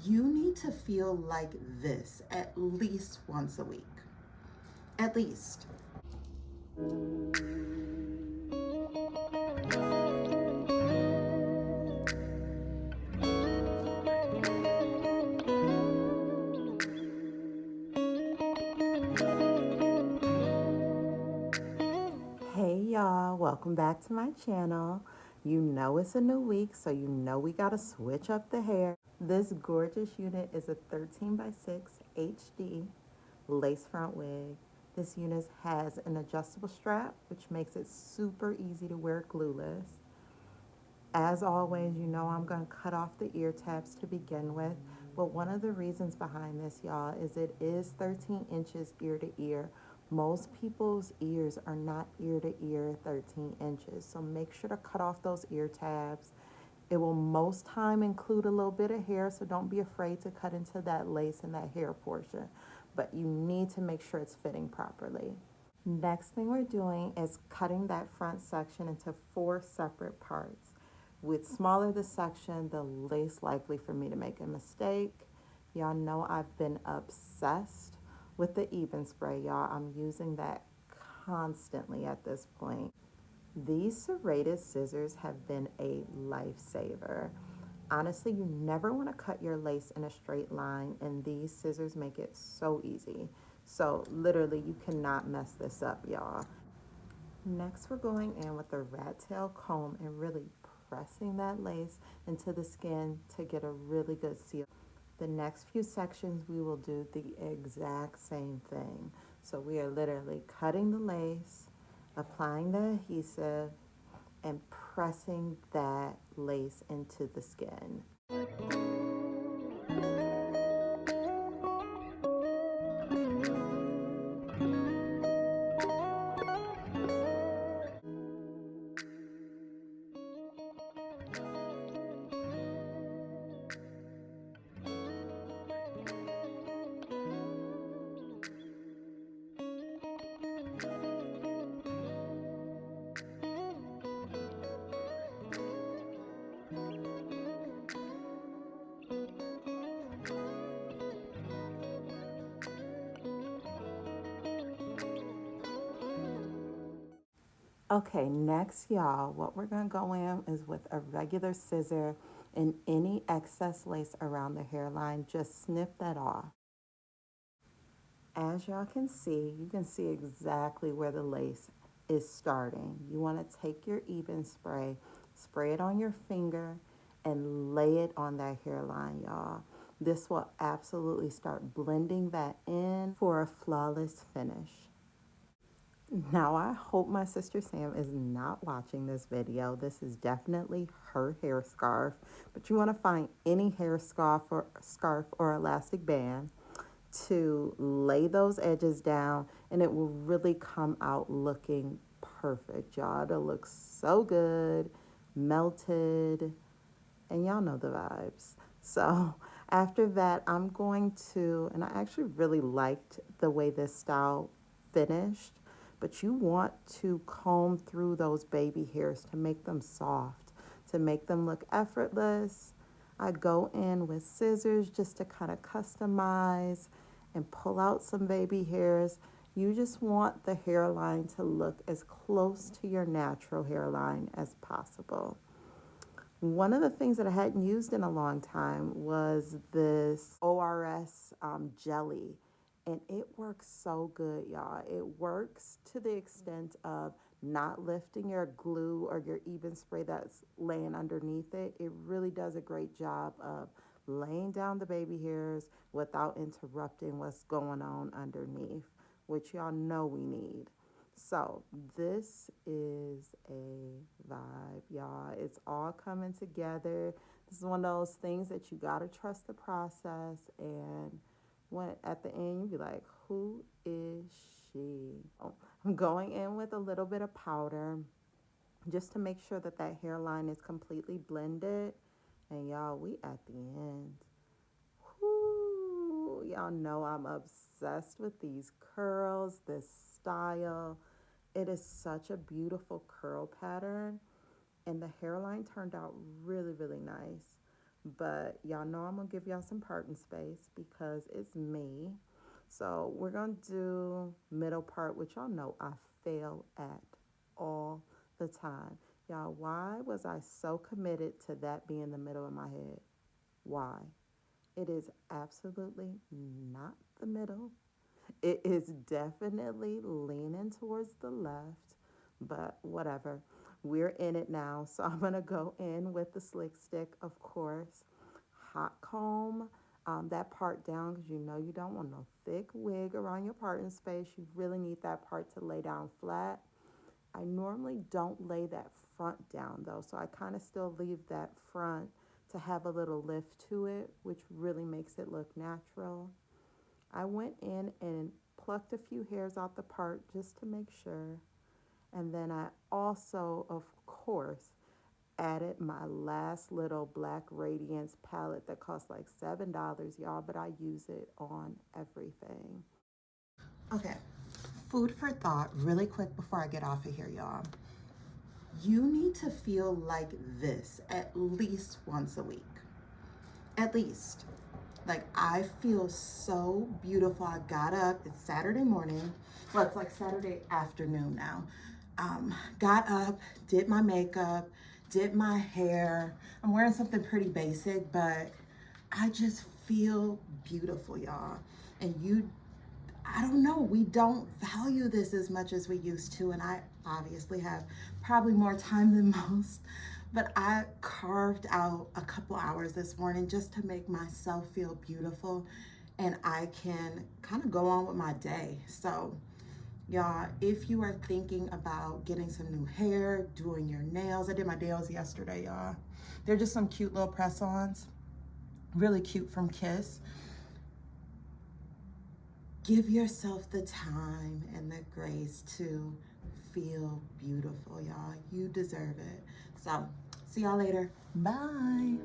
you need to feel like this at least once a week. At least. Hey y'all, welcome back to my channel. You know it's a new week, so you know we gotta switch up the hair. This gorgeous unit is a 13 by 6 HD lace front wig. This unit has an adjustable strap, which makes it super easy to wear glueless. As always, you know I'm going to cut off the ear tabs to begin with, but one of the reasons behind this, y'all, is it is 13 inches ear to ear. Most people's ears are not ear to ear 13 inches, so make sure to cut off those ear tabs. It will most time include a little bit of hair, so don't be afraid to cut into that lace and that hair portion, but you need to make sure it's fitting properly. Next thing we're doing is cutting that front section into 4 separate parts. With smaller the section, the least likely for me to make a mistake. Y'all know I've been obsessed with the even spray, y'all. I'm using that constantly at this point. These serrated scissors have been a lifesaver. Honestly, you never want to cut your lace in a straight line, and these scissors make it so easy. So literally, you cannot mess this up, y'all. Next, we're going in with a rat tail comb and really pressing that lace into the skin to get a really good seal. The next few sections, we will do the exact same thing. So we are literally cutting the lace, applying the adhesive, and pressing that lace into the skin. Okay, next, y'all, what we're gonna go in is with a regular scissor, and any excess lace around the hairline, just snip that off. As y'all can see, you can see exactly where the lace is starting. You wanna take your even spray it on your finger, and lay it on that hairline, y'all. This will absolutely start blending that in for a flawless finish. Now, I hope my sister Sam is not watching this video. This is definitely her hair scarf, but you want to find any hair scarf or elastic band to lay those edges down, and it will really come out looking perfect, y'all. It'll look so good, melted, and y'all know the vibes. So after that, I'm going to, and I actually really liked the way this style finished, but you want to comb through those baby hairs to make them soft, to make them look effortless. I go in with scissors just to kind of customize and pull out some baby hairs. You just want the hairline to look as close to your natural hairline as possible. One of the things that I hadn't used in a long time was this ORS jelly, and it works so good, y'all. It works to the extent of not lifting your glue or your even spray that's laying underneath it. It really does a great job of laying down the baby hairs without interrupting what's going on underneath, which y'all know we need. So this is a vibe, y'all. It's all coming together. This is one of those things that you gotta trust the process, and when at the end you be like, who is she? I'm going in with a little bit of powder just to make sure that that hairline is completely blended. And y'all, we at the end. Whoo, y'all know I'm obsessed with these curls, this style. It is such a beautiful curl pattern, and the hairline turned out really, really nice. But y'all know I'm gonna give y'all some parting space because it's me. So we're gonna do middle part, which y'all know I fail at all the time. Y'all, why was I so committed to that being the middle of my head? Why? It is absolutely not the middle. It is definitely leaning towards the left, but whatever. We're in it now, so I'm gonna go in with the slick stick, of course. Hot comb that part down because you know you don't want no thick wig around your parting space. You really need that part to lay down flat. I normally don't lay that front down though, so I kind of still leave that front to have a little lift to it, which really makes it look natural. I went in and plucked a few hairs out the part just to make sure. And then I also, of course, added my last little Black Radiance palette that costs like $7, y'all, but I use it on everything. Okay, food for thought, really quick before I get off of here, y'all. You need to feel like this at least once a week. At least. Like, I feel so beautiful. I got up, it's Saturday morning. Well, it's like Saturday afternoon now. Got up, did my makeup, did my hair. I'm wearing something pretty basic, but I just feel beautiful, y'all. And I don't know, we don't value this as much as we used to. And I obviously have probably more time than most, but I carved out a couple hours this morning just to make myself feel beautiful and I can kind of go on with my day. So y'all, if you are thinking about getting some new hair, doing your nails, I did my nails yesterday, y'all. They're just some cute little press-ons, really cute from Kiss. Give yourself the time and the grace to feel beautiful, y'all. You deserve it. So, see y'all later. Bye.